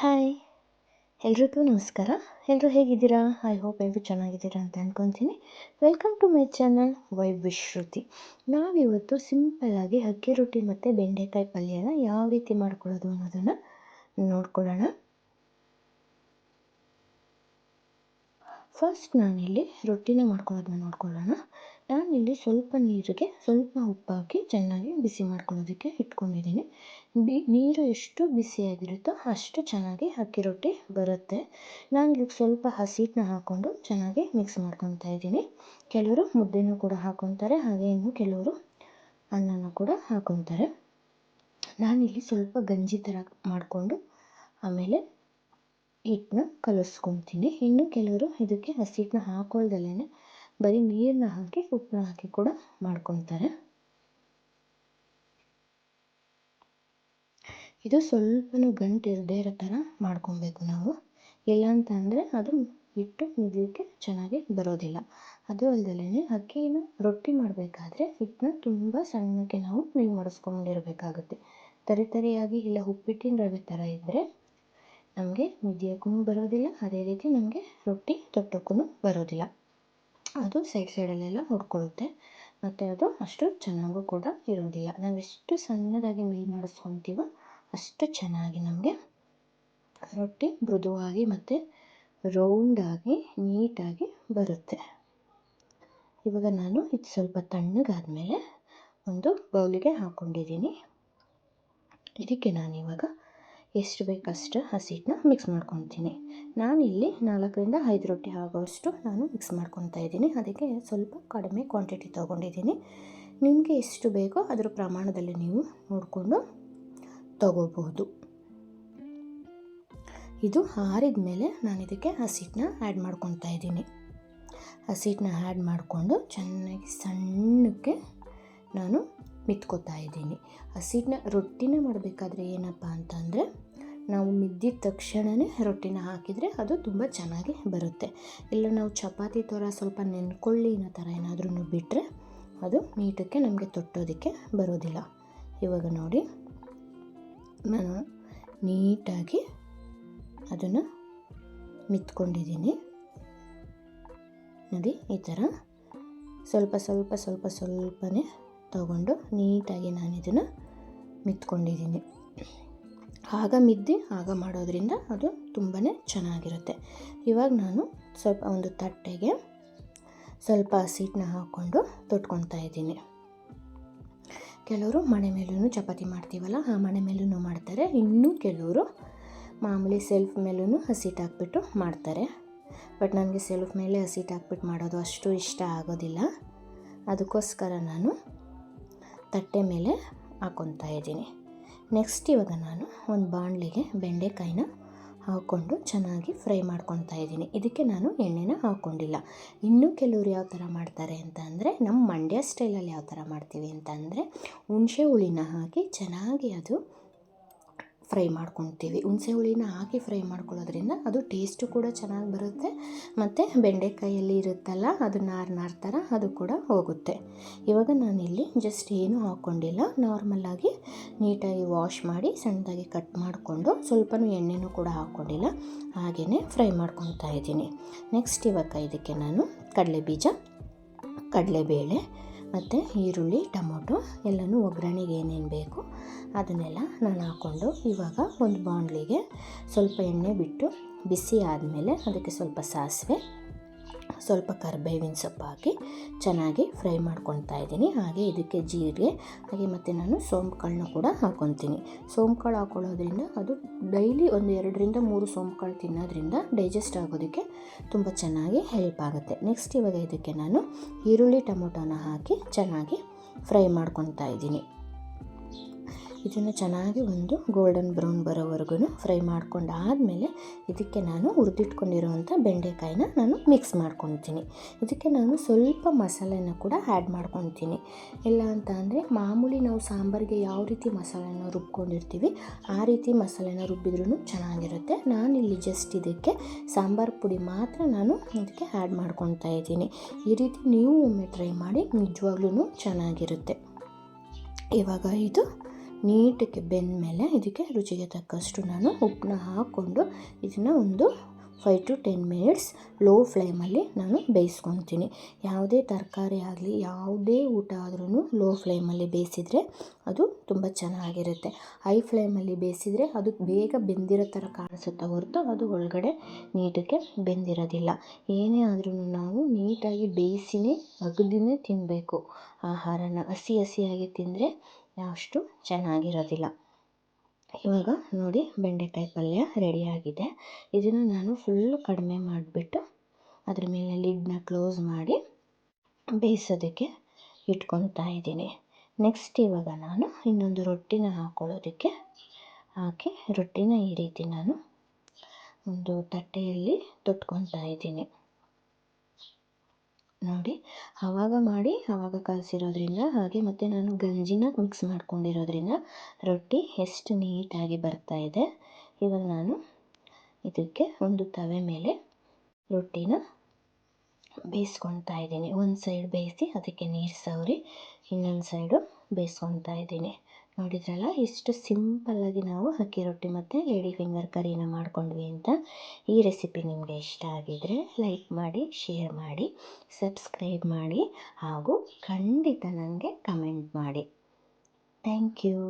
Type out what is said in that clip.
Hi ಎಲ್ರಿಗೂ ನಮಸ್ಕಾರ. ಎಲ್ಲರೂ ಹೇಗಿದ್ದೀರಾ? ಐ ಹೋಪ್ ಎಲ್ಲರೂ ಚೆನ್ನಾಗಿದ್ದೀರಾ ಅಂತ ಅಂದ್ಕೊತೀನಿ. Welcome to my channel vibe with Shruti. ನಾವಿವತ್ತು ಸಿಂಪಲ್ಲಾಗಿ ಅಕ್ಕಿ ರೊಟ್ಟಿ ಮತ್ತು ಬೆಂಡೆಕಾಯಿ ಪಲ್ಯನ ಯಾವ ರೀತಿ ಮಾಡ್ಕೊಳ್ಳೋದು ಅನ್ನೋದನ್ನು ನೋಡ್ಕೊಳ್ಳೋಣ. ಫಸ್ಟ್ ನಾನಿಲ್ಲಿ ರೊಟ್ಟಿನ ಮಾಡ್ಕೊಳ್ಳೋದನ್ನ ನೋಡ್ಕೊಳ್ಳೋಣ. ನಾನಿಲ್ಲಿ ಸ್ವಲ್ಪ ನೀರಿಗೆ ಸ್ವಲ್ಪ ಉಪ್ಪು ಹಾಕಿ ಚೆನ್ನಾಗಿ ಬಿಸಿ ಮಾಡ್ಕೊಳ್ಳೋದಕ್ಕೆ ಇಟ್ಕೊಂಡಿದ್ದೀನಿ. ನೀರು ಎಷ್ಟು ಬಿಸಿಯಾಗಿರುತ್ತೋ ಅಷ್ಟು ಚೆನ್ನಾಗಿ ಅಕ್ಕಿ ರೊಟ್ಟಿ ಬರುತ್ತೆ. ನಾನಿಲ್ಲಿ ಸ್ವಲ್ಪ ಹಸಿಟ್ಟನ್ನ ಹಾಕ್ಕೊಂಡು ಚೆನ್ನಾಗಿ ಮಿಕ್ಸ್ ಮಾಡ್ಕೊತಾ ಇದ್ದೀನಿ. ಕೆಲವರು ಮುದ್ದೆನೂ ಕೂಡ ಹಾಕ್ಕೊತಾರೆ, ಹಾಗೆ ಇನ್ನು ಕೆಲವರು ಅನ್ನನ ಕೂಡ ಹಾಕ್ಕೊತಾರೆ. ನಾನಿಲ್ಲಿ ಸ್ವಲ್ಪ ಗಂಜಿ ಥರ ಮಾಡಿಕೊಂಡು ಆಮೇಲೆ ಹಿಟ್ಟನ್ನ ಕಲಿಸ್ಕೊತೀನಿ. ಇನ್ನು ಕೆಲವರು ಇದಕ್ಕೆ ಹಸಿಟ್ಟನ್ನ ಹಾಕೊಳ್ದಲೇ ಬರೀ ನೀರನ್ನ ಹಾಕಿ ಉಪ್ಪನ್ನ ಹಾಕಿ ಕೂಡ ಮಾಡ್ಕೊತಾರೆ. ಇದು ಸ್ವಲ್ಪನೂ ಗಂಟು ಇರದೇ ಇರೋ ಥರ ಮಾಡ್ಕೊಬೇಕು ನಾವು. ಇಲ್ಲಾಂತ ಅಂದರೆ ಅದು ಹಿಟ್ಟು ಮುದ್ಲಿಕ್ಕೆ ಚೆನ್ನಾಗಿ ಬರೋದಿಲ್ಲ. ಅದು ಅಲ್ಲದಲೇ ಅಕ್ಕಿನ ರೊಟ್ಟಿ ಮಾಡಬೇಕಾದ್ರೆ ಹಿಟ್ಟನ್ನ ತುಂಬ ಸಣ್ಣಕ್ಕೆ ನಾವು ಮಾಡಿಸ್ಕೊಂಡಿರಬೇಕಾಗುತ್ತೆ. ತರಿಯಾಗಿ ಇಲ್ಲ ಉಪ್ಪಿಟ್ಟಿನ ರವೆ ಥರ ಇದ್ದರೆ ನಮಗೆ ಮುದ್ದಿಯೋಕ್ಕೂ ಬರೋದಿಲ್ಲ, ಅದೇ ರೀತಿ ನಮಗೆ ರೊಟ್ಟಿ ತಟ್ಟೋಕ್ಕೂ ಬರೋದಿಲ್ಲ. ಅದು ಸೈಡಲ್ಲೆಲ್ಲ ಹೊಡ್ಕೊಳ್ಳುತ್ತೆ ಮತ್ತು ಅದು ಅಷ್ಟು ಚೆನ್ನಾಗೂ ಕೂಡ ಇರೋದಿಲ್ಲ. ನಾವೆಷ್ಟು ಸಣ್ಣದಾಗಿ ಮಾಡಿಸ್ಕೊತೀವೋ ಅಷ್ಟು ಚೆನ್ನಾಗಿ ನಮಗೆ ರೊಟ್ಟಿ ಮೃದುವಾಗಿ ಮತ್ತು ರೌಂಡಾಗಿ ನೀಟಾಗಿ ಬರುತ್ತೆ. ಇವಾಗ ನಾನು ಇದು ಸ್ವಲ್ಪ ತಣ್ಣಗಾದ್ಮೇಲೆ ಒಂದು ಬೌಲಿಗೆ ಹಾಕ್ಕೊಂಡಿದ್ದೀನಿ. ಇದಕ್ಕೆ ನಾನಿವಾಗ ಎಷ್ಟು ಬೇಕಷ್ಟು ಹಸಿಟ್ಟನ್ನ ಮಿಕ್ಸ್ ಮಾಡ್ಕೊತೀನಿ. ನಾನಿಲ್ಲಿ 4-5 ರೊಟ್ಟಿ ಆಗೋಷ್ಟು ನಾನು ಮಿಕ್ಸ್ ಮಾಡ್ಕೊತಾ ಇದ್ದೀನಿ. ಅದಕ್ಕೆ ಸ್ವಲ್ಪ ಕಡಿಮೆ ಕ್ವಾಂಟಿಟಿ ತೊಗೊಂಡಿದ್ದೀನಿ. ನಿಮಗೆ ಎಷ್ಟು ಬೇಕೋ ಅದರ ಪ್ರಮಾಣದಲ್ಲಿ ನೀವು ನೋಡಿಕೊಂಡು ತಗೋಬಹುದು. ಇದು ಆರಿದ ಮೇಲೆ ನಾನು ಇದಕ್ಕೆ ಹಸಿಟ್ಟನ್ನ ಆ್ಯಡ್ ಮಾಡ್ಕೊತಾ ಇದ್ದೀನಿ. ಹಸಿಟ್ಟನ್ನ ಆ್ಯಡ್ ಮಾಡಿಕೊಂಡು ಚೆನ್ನಾಗಿ ಸಣ್ಣಕ್ಕೆ ನಾನು ಮಿತ್ಕೋತಾ ಇದ್ದೀನಿ. ಹಸಿಟ್ಟನ್ನ ರೊಟ್ಟಿನ ಮಾಡಬೇಕಾದ್ರೆ ಏನಪ್ಪ ಅಂತಂದರೆ ನಾವು ಮಿದ್ದಿದ ತಕ್ಷಣವೇ ರೊಟ್ಟಿನ ಹಾಕಿದರೆ ಅದು ತುಂಬ ಚೆನ್ನಾಗಿ ಬರುತ್ತೆ. ಇಲ್ಲ ನಾವು ಚಪಾತಿ ಥರ ಸ್ವಲ್ಪ ನೆನ್ಕೊಳ್ಳಿನ ಥರ ಏನಾದ್ರೂ ಬಿಟ್ಟರೆ ಅದು ನೀಟಕ್ಕೆ ನಮಗೆ ತೊಟ್ಟೋದಕ್ಕೆ ಬರೋದಿಲ್ಲ. ಇವಾಗ ನೋಡಿ ನಾನು ನೀಟಾಗಿ ಅದನ್ನು ಮಿತ್ಕೊಂಡಿದ್ದೀನಿ. ನೋಡಿ ಈ ಥರ ಸ್ವಲ್ಪನೇ ತಗೊಂಡು ನೀಟಾಗಿ ನಾನು ಇದನ್ನು ಮಿತ್ಕೊಂಡಿದ್ದೀನಿ. ಆಗ ಮಾಡೋದ್ರಿಂದ ಅದು ತುಂಬಾ ಚೆನ್ನಾಗಿರುತ್ತೆ. ಇವಾಗ ನಾನು ಸ್ವಲ್ಪ ಒಂದು ತಟ್ಟೆಗೆ ಸ್ವಲ್ಪ ಹಸಿಟ್ಟನ್ನ ಹಾಕ್ಕೊಂಡು ತೊಟ್ಕೊತಾ ಇದ್ದೀನಿ. ಕೆಲವರು ಮಣೆ ಮೇಲೂ ಚಪಾತಿ ಮಾಡ್ತೀವಲ್ಲ ಆ ಮಣೆ ಮೇಲೂ ಮಾಡ್ತಾರೆ. ಇನ್ನೂ ಕೆಲವರು ಮಾಮೂಲಿ ಸೆಲ್ಫ್ ಮೇಲೂ ಹಸಿಟ್ಟು ಹಾಕ್ಬಿಟ್ಟು ಮಾಡ್ತಾರೆ. ಬಟ್ ನನಗೆ ಸೆಲ್ಫ್ ಮೇಲೆ ಹಸಿಟ್ಟು ಹಾಕ್ಬಿಟ್ಟು ಮಾಡೋದು ಅಷ್ಟು ಇಷ್ಟ ಆಗೋದಿಲ್ಲ. ಅದಕ್ಕೋಸ್ಕರ ನಾನು ತಟ್ಟೆ ಮೇಲೆ ಹಾಕ್ಕೊತಾ ಇದ್ದೀನಿ. ನೆಕ್ಸ್ಟ್ ಇವಾಗ ನಾನು ಒಂದು ಬಾಣಲೆಗೆ ಬೆಂಡೆಕಾಯಿನ ಹಾಕ್ಕೊಂಡು ಚೆನ್ನಾಗಿ ಫ್ರೈ ಮಾಡ್ಕೊತಾ ಇದ್ದೀನಿ. ಇದಕ್ಕೆ ನಾನು ಎಣ್ಣೆನ ಹಾಕ್ಕೊಂಡಿಲ್ಲ. ಇನ್ನೂ ಕೆಲವರು ಯಾವ ಥರ ಮಾಡ್ತಾರೆ ಅಂತ ಅಂದರೆ ನಮ್ಮ ಮಂಡ್ಯ ಸ್ಟೈಲಲ್ಲಿ ಯಾವ ಥರ ಮಾಡ್ತೀವಿ ಅಂತ ಅಂದರೆ ಹುಣಸೆ ಹುಳಿನ ಹಾಕಿ ಚೆನ್ನಾಗಿ ಅದು ಫ್ರೈ ಮಾಡ್ಕೊತೀವಿ. ಹುಣಸೆ ಹುಳಿನ ಹಾಕಿ ಫ್ರೈ ಮಾಡ್ಕೊಳ್ಳೋದ್ರಿಂದ ಅದು ಟೇಸ್ಟು ಕೂಡ ಚೆನ್ನಾಗಿ ಬರುತ್ತೆ ಮತ್ತು ಬೆಂಡೆಕಾಯಲ್ಲಿ ಇರುತ್ತಲ್ಲ ಅದು ನಾರು ಥರ ಅದು ಕೂಡ ಹೋಗುತ್ತೆ. ಇವಾಗ ನಾನಿಲ್ಲಿ ಜಸ್ಟ್ ಏನೂ ಹಾಕ್ಕೊಂಡಿಲ್ಲ, ನಾರ್ಮಲ್ಲಾಗಿ ನೀಟಾಗಿ ವಾಶ್ ಮಾಡಿ ಸಣ್ಣದಾಗಿ ಕಟ್ ಮಾಡಿಕೊಂಡು ಸ್ವಲ್ಪನೂ ಎಣ್ಣೆನೂ ಕೂಡ ಹಾಕ್ಕೊಂಡಿಲ್ಲ, ಹಾಗೆಯೇ ಫ್ರೈ ಮಾಡ್ಕೊತಾ ಇದ್ದೀನಿ. ನೆಕ್ಸ್ಟ್ ಇವಾಗ ಇದಕ್ಕೆ ನಾನು ಕಡಲೆಬೀಜ, ಕಡಲೆಬೇಳೆ ಮತ್ತು ಈರುಳ್ಳಿ, ಟೊಮೊಟೊ ಎಲ್ಲನೂ ಒಗ್ಗರಣೆಗೆ ಏನೇನು ಬೇಕು ಅದನ್ನೆಲ್ಲ ನಾನು ಹಾಕ್ಕೊಂಡು ಇವಾಗ ಒಂದು ಬಾಣಲಿಗೆ ಸ್ವಲ್ಪ ಎಣ್ಣೆ ಬಿಟ್ಟು ಬಿಸಿ ಆದಮೇಲೆ ಅದಕ್ಕೆ ಸ್ವಲ್ಪ ಸಾಸಿವೆ, ಸ್ವಲ್ಪ ಕರಿಬೇವಿನ ಸೊಪ್ಪು ಹಾಕಿ ಚೆನ್ನಾಗಿ ಫ್ರೈ ಮಾಡ್ಕೊತಾ ಇದ್ದೀನಿ. ಹಾಗೆ ಇದಕ್ಕೆ ಜೀರಿಗೆ, ಹಾಗೆ ಮತ್ತು ನಾನು ಸೋಂಪುಗಳನ್ನ ಕೂಡ ಹಾಕ್ಕೊತೀನಿ. ಸೋಂಪುಗಳು ಹಾಕ್ಕೊಳ್ಳೋದ್ರಿಂದ ಅದು ಡೈಲಿ ಒಂದು 2-3 ಸೋಂಪುಗಳು ತಿನ್ನೋದ್ರಿಂದ ಡೈಜೆಸ್ಟ್ ಆಗೋದಕ್ಕೆ ತುಂಬ ಚೆನ್ನಾಗಿ ಹೆಲ್ಪ್ ಆಗುತ್ತೆ. ನೆಕ್ಸ್ಟ್ ಇವಾಗ ಇದಕ್ಕೆ ನಾನು ಈರುಳ್ಳಿ ಟೊಮೊಟೊನ ಹಾಕಿ ಚೆನ್ನಾಗಿ ಫ್ರೈ ಮಾಡ್ಕೊತಾ ಇದ್ದೀನಿ. ಇದನ್ನು ಚೆನ್ನಾಗಿ ಒಂದು ಗೋಲ್ಡನ್ ಬ್ರೌನ್ ಬರೋವರೆಗೂ ಫ್ರೈ ಮಾಡ್ಕೊಂಡಾದಮೇಲೆ ಇದಕ್ಕೆ ನಾನು ಹುರಿದಿಟ್ಕೊಂಡಿರೋವಂಥ ಬೆಂಡೆಕಾಯಿನ ನಾನು ಮಿಕ್ಸ್ ಮಾಡ್ಕೊತೀನಿ. ಇದಕ್ಕೆ ನಾನು ಸ್ವಲ್ಪ ಮಸಾಲೆನ ಕೂಡ ಆ್ಯಡ್ ಮಾಡ್ಕೊತೀನಿ. ಇಲ್ಲ ಅಂತ ಅಂದರೆ ಮಾಮೂಲಿ ನಾವು ಸಾಂಬಾರಿಗೆ ಯಾವ ರೀತಿ ಮಸಾಲೆನ ರುಬ್ಕೊಂಡಿರ್ತೀವಿ ಆ ರೀತಿ ಮಸಾಲೆನ ರುಬ್ಬಿದ್ರೂ ಚೆನ್ನಾಗಿರುತ್ತೆ. ನಾನಿಲ್ಲಿ ಜಸ್ಟ್ ಇದಕ್ಕೆ ಸಾಂಬಾರು ಪುಡಿ ಮಾತ್ರ ನಾನು ಇದಕ್ಕೆ ಆ್ಯಡ್ ಮಾಡ್ಕೊತಾ ಇದ್ದೀನಿ. ಈ ರೀತಿ ನೀವು ಒಮ್ಮೆ ಟ್ರೈ ಮಾಡಿ, ನಿಜವಾಗ್ಲೂ ಚೆನ್ನಾಗಿರುತ್ತೆ. ಇವಾಗ ಇದು ನೀಟಕ್ಕೆ ಬೆಂದ ಮೇಲೆ ಇದಕ್ಕೆ ರುಚಿಗೆ ತಕ್ಕಷ್ಟು ನಾನು ಉಪ್ಪನ್ನ ಹಾಕ್ಕೊಂಡು ಇದನ್ನು ಒಂದು 5 to 10 ಮಿನಿಟ್ಸ್ ಲೋ ಫ್ಲೇಮಲ್ಲಿ ನಾನು ಬೇಯಿಸ್ಕೊತೀನಿ. ಯಾವುದೇ ತರಕಾರಿ ಆಗಲಿ ಯಾವುದೇ ಊಟ ಆದ್ರೂ ಲೋ ಫ್ಲೇಮಲ್ಲಿ ಬೇಯಿಸಿದರೆ ಅದು ತುಂಬ ಚೆನ್ನಾಗಿರುತ್ತೆ. ಹೈ ಫ್ಲೇಮಲ್ಲಿ ಬೇಯಿಸಿದರೆ ಅದು ಬೇಗ ಬೆಂದಿರೋ ಥರ ಕಾಣಿಸುತ್ತೆ ಹೊರತು ಅದು ಒಳಗಡೆ ನೀಟಕ್ಕೆ ಬೆಂದಿರೋದಿಲ್ಲ. ಏನೇ ಆದ್ರೂ ನಾವು ನೀಟಾಗಿ ಬೇಯಿಸಿನೇ ಅಗದಿನೇ ತಿನ್ನಬೇಕು. ಆಹಾರನ ಹಸಿಯಾಗಿ ತಿಂದರೆ ಅಷ್ಟು ಚೆನ್ನಾಗಿರೋದಿಲ್ಲ. ಇವಾಗ ನೋಡಿ ಬೆಂಡೆಕಾಯಿ ಪಲ್ಯ ರೆಡಿಯಾಗಿದೆ. ಇದನ್ನು ನಾನು ಫುಲ್ಲು ಕಡಿಮೆ ಮಾಡಿಬಿಟ್ಟು ಅದ್ರ ಮೇಲೆ ಲಿಡ್ನ ಕ್ಲೋಸ್ ಮಾಡಿ ಬೇಯಿಸೋದಕ್ಕೆ ಇಟ್ಕೊತಾ ಇದ್ದೀನಿ. ನೆಕ್ಸ್ಟ್ ಇವಾಗ ನಾನು ಇನ್ನೊಂದು ರೊಟ್ಟಿನ ಹಾಕ್ಕೊಳ್ಳೋದಕ್ಕೆ ಹಾಕಿ ರೊಟ್ಟಿನ ಈ ರೀತಿ ನಾನು ಒಂದು ತಟ್ಟೆಯಲ್ಲಿ ತೊಟ್ಕೊತಾ ಇದ್ದೀನಿ. ನೋಡಿ ಆವಾಗ ಮಾಡಿ ಆವಾಗ ಕಲಸಿರೋದ್ರಿಂದ ಹಾಗೆ ಮತ್ತು ನಾನು ಗಂಜಿನ ಮಿಕ್ಸ್ ಮಾಡ್ಕೊಂಡಿರೋದ್ರಿಂದ ರೊಟ್ಟಿ ಎಷ್ಟು ನೀಟಾಗಿ ಬರ್ತಾಯಿದೆ. ಇವಾಗ ನಾನು ಇದಕ್ಕೆ ಒಂದು ತವೆ ಮೇಲೆ ರೊಟ್ಟಿನ ಬೇಯಿಸ್ಕೊತಾ ಇದ್ದೀನಿ. ಒಂದು ಸೈಡ್ ಬೇಯಿಸಿ ಅದಕ್ಕೆ ನೀರು ಸವರಿ ಇನ್ನೊಂದು ಸೈಡು ಬೇಯಿಸ್ಕೊತಾ ಇದ್ದೀನಿ. ನೋಡಿದ್ರಲ್ಲ ಎಷ್ಟು ಸಿಂಪಲ್ಲಾಗಿ ನಾವು ಅಕ್ಕಿ ರೊಟ್ಟಿ ಮತ್ತು ಲೇಡಿ ಫಿಂಗರ್ ಕರಿನ ಮಾಡ್ಕೊಂಡ್ವಿ ಅಂತ. ಈ ರೆಸಿಪಿ ನಿಮಗೆ ಇಷ್ಟ ಆಗಿದರೆ ಲೈಕ್ ಮಾಡಿ, ಶೇರ್ ಮಾಡಿ, ಸಬ್ಸ್ಕ್ರೈಬ್ ಮಾಡಿ ಹಾಗೂ ಖಂಡಿತ ನನಗೆ ಕಮೆಂಟ್ ಮಾಡಿ. Thank you.